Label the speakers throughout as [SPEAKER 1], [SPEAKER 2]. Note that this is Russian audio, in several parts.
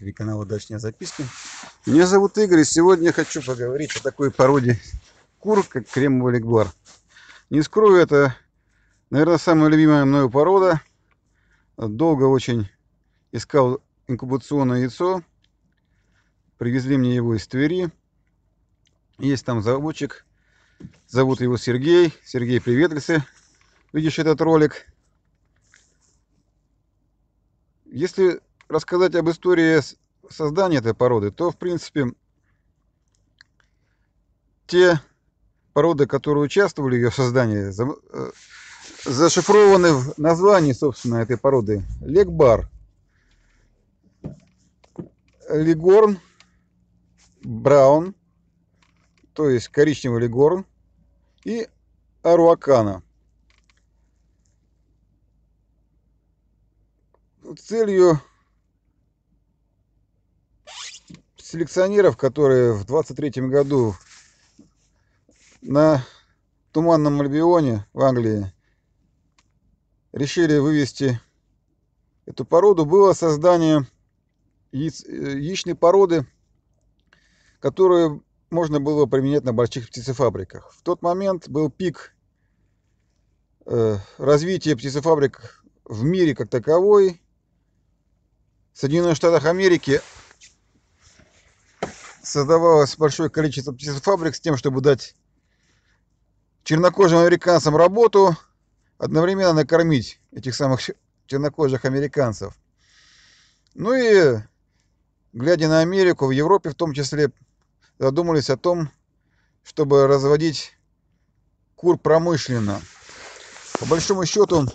[SPEAKER 1] телеграм-канале канала Дачные записки. Меня зовут Игорь, и сегодня я хочу поговорить о такой породе кур, как кремовый легбар. Не скрою, это, наверное, самая любимая мною порода. Долго очень искал инкубационное яйцо. Привезли мне его из Твери. Есть там заводчик. Зовут его Сергей. Сергей, привет, если видишь этот ролик. Если рассказать об истории создания этой породы, то, в принципе, те породы, которые участвовали в ее создании, зашифрованы в названии, собственно, этой породы. Легбар, легорн, браун, то есть коричневый легорн, и аруакана. Целью селекционеров, которые в 23-м году на Туманном Альбионе в Англии решили вывести эту породу, было создание яичной породы, которую можно было применять на больших птицефабриках. В тот момент был пик развития птицефабрик в мире как таковой. В Соединенных Штатах Америки создавалось большое количество птицефабрик с тем, чтобы дать чернокожим американцам работу, одновременно накормить этих самых чернокожих американцев. Ну и, глядя на Америку, в Европе в том числе, задумались о том, чтобы разводить кур промышленно. По большому счету,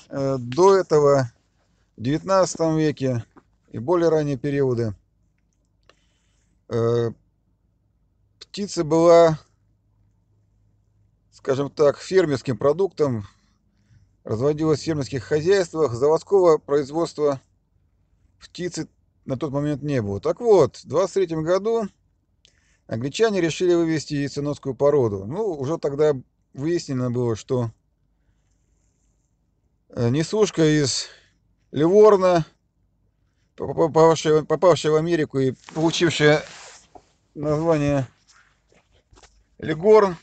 [SPEAKER 1] до этого, в 19 веке и более ранние периоды, птица была, скажем так, фермерским продуктом, разводилась в фермерских хозяйствах, заводского производства птицы на тот момент не было. Так вот, в 23 году англичане решили вывести яйценосскую породу. Ну, уже тогда выяснено было, что несушка из Ливорна, попавшая в Америку и получившая название Легорн,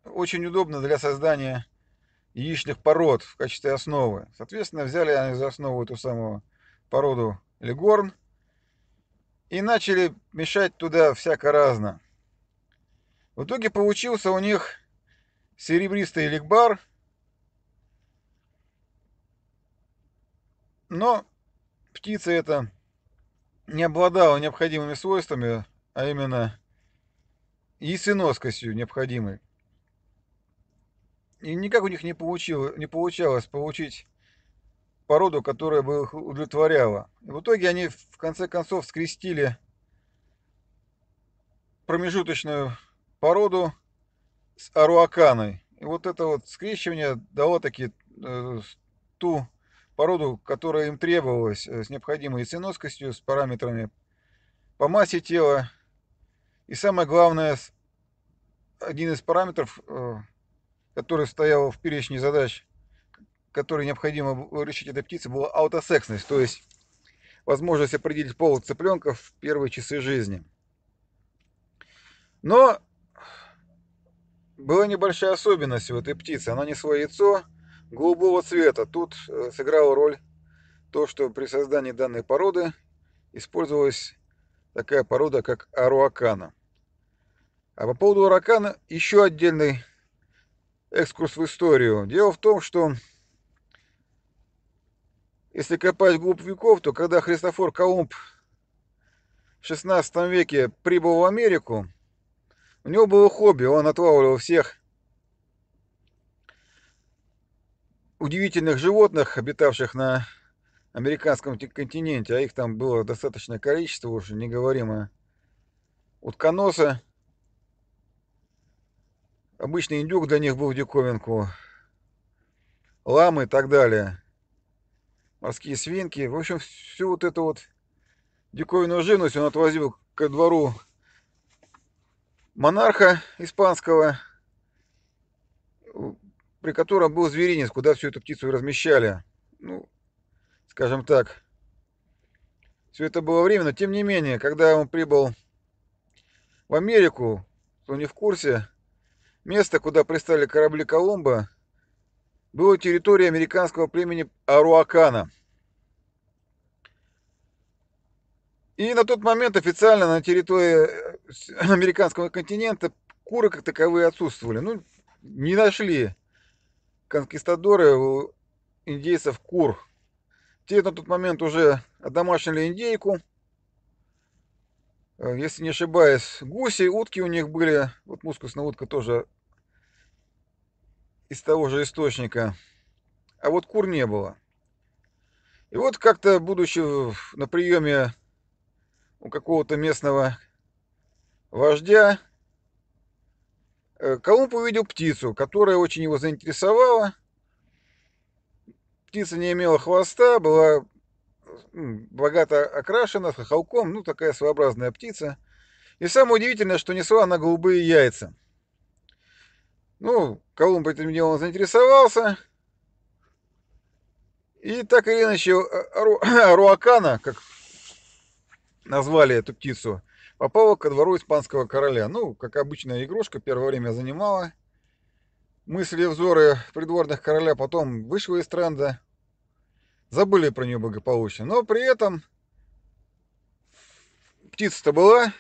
[SPEAKER 1] очень удобно для создания яичных пород в качестве основы. Соответственно, взяли они за основу эту самую породу Легорн и начали мешать туда всяко разно. В итоге получился у них серебристый легбар, но птица эта не обладала необходимыми свойствами, а именно яйценоскостью необходимой. И никак у них не получалось получить породу, которая бы их удовлетворяла. И в итоге они в конце концов скрестили промежуточную породу с аруаканой. И вот это вот скрещивание дало таки ту породу, которая им требовалась, с необходимой яйценоскостью, с параметрами по массе тела. И самое главное, один из параметров, который стоял в перечне задач, которые необходимо решить этой птице, была аутосексность, то есть возможность определить пол цыпленка в первые часы жизни. Но была небольшая особенность у этой птицы. Она несла яйцо голубого цвета. Тут сыграла роль то, что при создании данной породы использовалась такая порода, как аруакана. А по поводу аруакана еще отдельный экскурс в историю. Дело в том, что если копать вглубь веков, то когда Христофор Колумб в 16 веке прибыл в Америку, у него было хобби, он отлавливал всех удивительных животных, обитавших на американском континенте, а их там было достаточное количество, уже не говорим о утконоса. Обычный индюк для них был в диковинку, ламы и так далее, морские свинки. В общем, всю вот эту вот диковинную живность он отвозил ко двору монарха испанского, при котором был зверинец, куда всю эту птицу размещали. Ну, скажем так, все это было время, но тем не менее, когда он прибыл в Америку, кто не в курсе, место, куда пристали корабли Колумба, было территорией американского племени Аруакана. И на тот момент официально на территории американского континента куры как таковые отсутствовали. Ну, не нашли конкистадоры у индейцев кур. Те на тот момент уже одомашнили индейку. Если не ошибаюсь, гуси, утки у них были. Вот мускусная утка тоже из того же источника. А вот кур не было. И вот как-то, будучи на приеме у какого-то местного вождя, Колумб увидел птицу, которая очень его заинтересовала. Птица не имела хвоста, была богато окрашена, с хохолком, ну такая своеобразная птица. И самое удивительное, что несла она голубые яйца. Ну, Колумб этим делом заинтересовался. И так или иначе, Аруакана, как назвали эту птицу, попала ко двору испанского короля. Ну, как обычная игрушка, первое время занимала мысли и взоры придворных короля, потом вышла из тренда, забыли про нее благополучно. Но при этом птица-то была,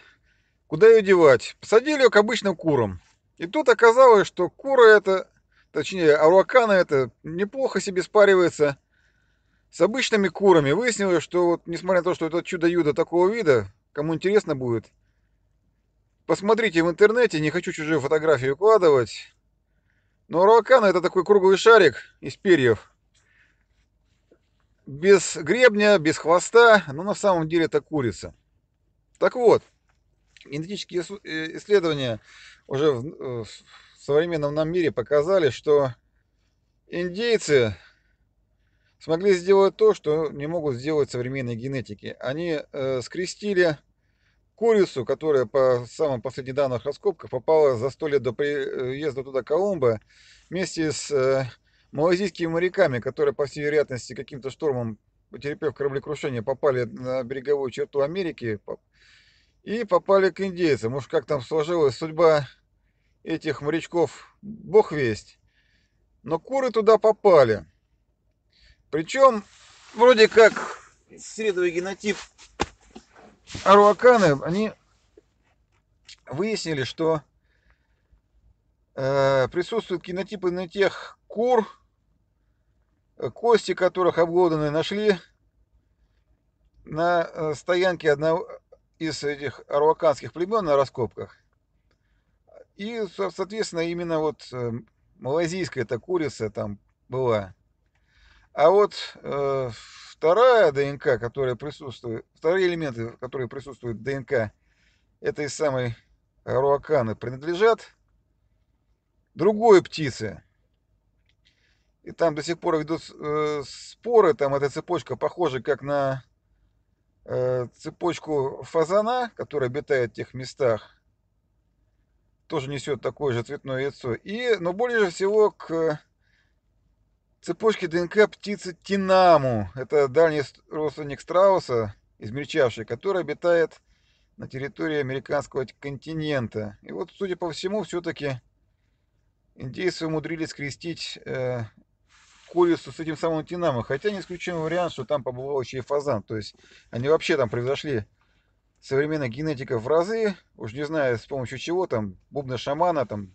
[SPEAKER 1] куда ее девать? Посадили ее к обычным курам. И тут оказалось, что куры это, точнее, Аруакана это неплохо себе спаривается с обычными курами. Выяснилось, что вот, несмотря на то, что это чудо-юдо такого вида, кому интересно будет, посмотрите в интернете, не хочу чужие фотографии укладывать. Но Аруакана это такой круглый шарик из перьев. Без гребня, без хвоста, но на самом деле это курица. Так вот, генетические исследования уже в современном нам мире показали, что индейцы смогли сделать то, что не могут сделать современные генетики. Они скрестили курицу, которая по самым последним данным раскопках попала за 100 лет до приезда туда Колумба, вместе с малайзийскими моряками, которые, по всей вероятности, каким-то штормом, потерпев кораблекрушение, попали на береговую черту Америки и попали к индейцам. Уж как там сложилась судьба этих морячков, бог весть. Но куры туда попали. Причем, вроде как, исследуя генотип Аруаканы, они выяснили, что присутствуют генотипы на тех кур, кости которых обглоданы нашли на стоянке одного из этих аруаканских племен на раскопках. И, соответственно, именно вот малайзийская эта курица там была. А вот вторая ДНК, которая присутствует, вторые элементы, которые присутствуют в ДНК этой самой аруаканы, принадлежат другой птице. И там до сих пор идут споры, там эта цепочка похожа как на цепочку фазана, которая обитает в тех местах, тоже несет такое же цветное яйцо. Но более всего к цепочке ДНК птицы Тинаму. Это дальний родственник страуса, измельчавший, который обитает на территории американского континента. И вот, судя по всему, все-таки индейцы умудрились скрестить курицу с этим самым Тинаму. Хотя не исключен вариант, что там побывал еще и фазан. То есть они вообще там превзошли современных генетиков в разы. Уж не знаю, с помощью чего там, бубна шамана, там,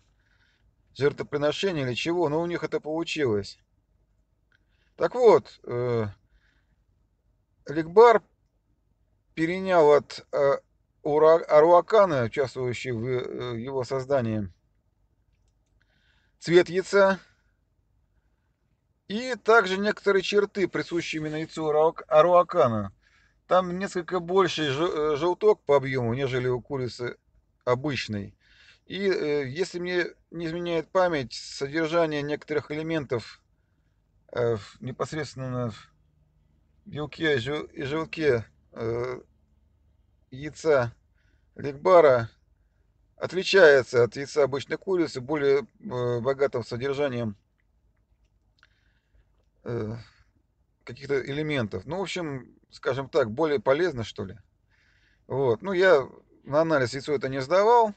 [SPEAKER 1] жертвоприношения или чего, но у них это получилось. Так вот, Ликбар перенял от Аруакана, участвующий в его создании, цвет яйца и также некоторые черты, присущие именно яйцу Аруакана. Там несколько больший желток по объему, нежели у курицы обычной. И если мне не изменяет память, содержание некоторых элементов непосредственно в белке и желтке яйца Ликбара отличается от яйца обычной курицы, более богатым содержанием каких-то элементов. Ну, в общем, скажем так, более полезно, что ли. Вот. Ну, я на анализ яйцо это не сдавал.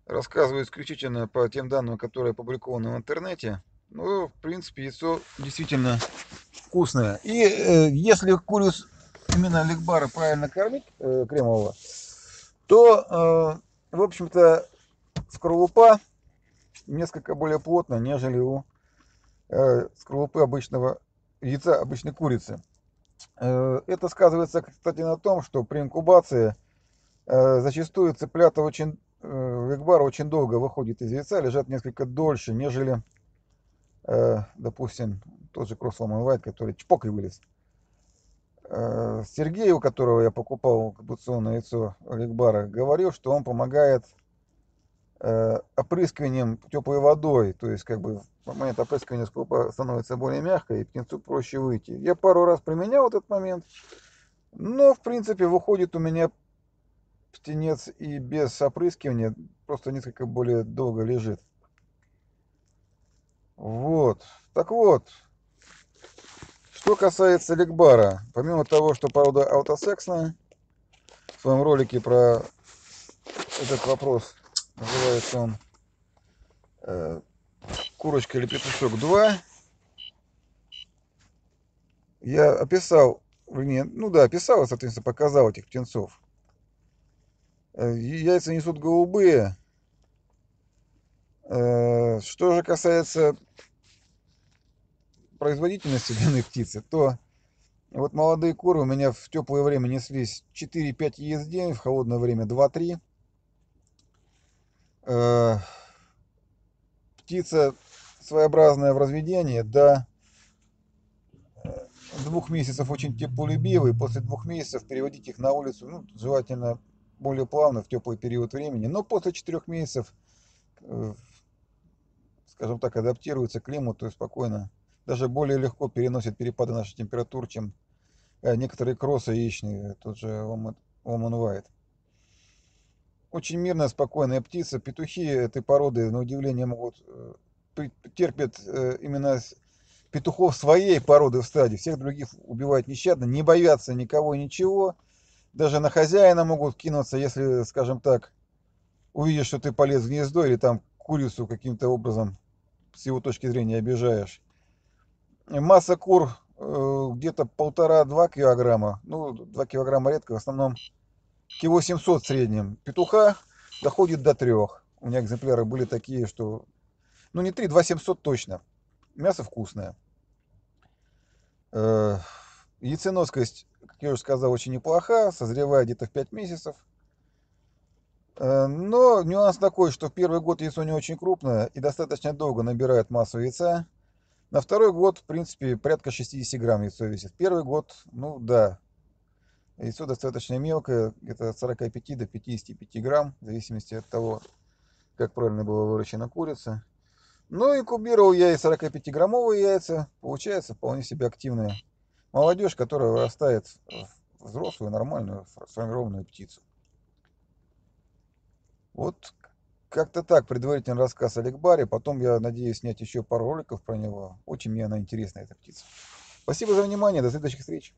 [SPEAKER 1] Рассказываю исключительно по тем данным, которые опубликованы в интернете. Ну, в принципе, яйцо действительно вкусное. И если курицу именно ликбара правильно кормить, кремового, то, в общем-то, скорлупа несколько более плотная, нежели у скорлупы обычного яйца, обычной курицы. Это сказывается, кстати, на том, что при инкубации зачастую цыплята ликбар очень долго выходит из яйца, лежат несколько дольше, нежели, допустим, тот же Crossflow White, который чпок и вылез. Сергей, у которого я покупал инкубационное яйцо ликбара, говорил, что он помогает опрыскиванием теплой водой, то есть как бы в момент опрыскивания скорлупа становится более мягкой и птенцу проще выйти. Я пару раз применял этот момент, но в принципе выходит у меня птенец и без опрыскивания, просто несколько более долго лежит. Вот. Так вот, что касается ликбара, помимо того, что порода аутосексная, в своем ролике про этот вопрос называется он «Курочка или петушок 2», я описал, вернее, ну да, описал, соответственно, показал этих птенцов. Яйца несут голубые. Что же касается производительности данной птицы, то вот молодые куры у меня в теплое время неслись 4-5 яиц в день, в холодное время 2-3. Птица своеобразная в разведении, до 2 месяцев очень теплолюбивый. После 2 месяцев переводить их на улицу, ну, желательно более плавно в теплый период времени. Но после 4 месяцев, скажем так, адаптируются к климату и спокойно, даже более легко переносят перепады наших температур, чем некоторые кроссы яичные, тот же Woman White. Очень мирная, спокойная птица. Петухи этой породы, на удивление, терпят именно петухов своей породы в стаде. Всех других убивают нещадно, не боятся никого и ничего. Даже на хозяина могут кинуться, если, скажем так, увидишь, что ты полез в гнездо или там курицу каким-то образом с его точки зрения обижаешь. Масса кур где-то 1,5-2 килограмма. Ну, 2 килограмма редко, в основном кило 700 в среднем. Петуха доходит до 3. У меня экземпляры были такие, что... Ну, не 3, 2 700 точно. Мясо вкусное. Яйценоскость, как я уже сказал, очень неплоха. Созревает где-то в 5 месяцев. Но нюанс такой, что в первый год яйцо не очень крупное и достаточно долго набирает массу яйца. На второй год, в принципе, порядка 60 грамм яйцо весит. Первый год, ну да, яйцо достаточно мелкое, где-то от 45 до 55 грамм, в зависимости от того, как правильно была выращена курица. Ну, инкубировал я и 45-граммовые яйца. Получается вполне себе активная молодежь, которая вырастает в взрослую, нормальную, сформированную птицу. Вот как-то так, предварительный рассказ о ликбаре. Потом я надеюсь снять еще пару роликов про него. Очень мне она интересна, эта птица. Спасибо за внимание, до следующих встреч.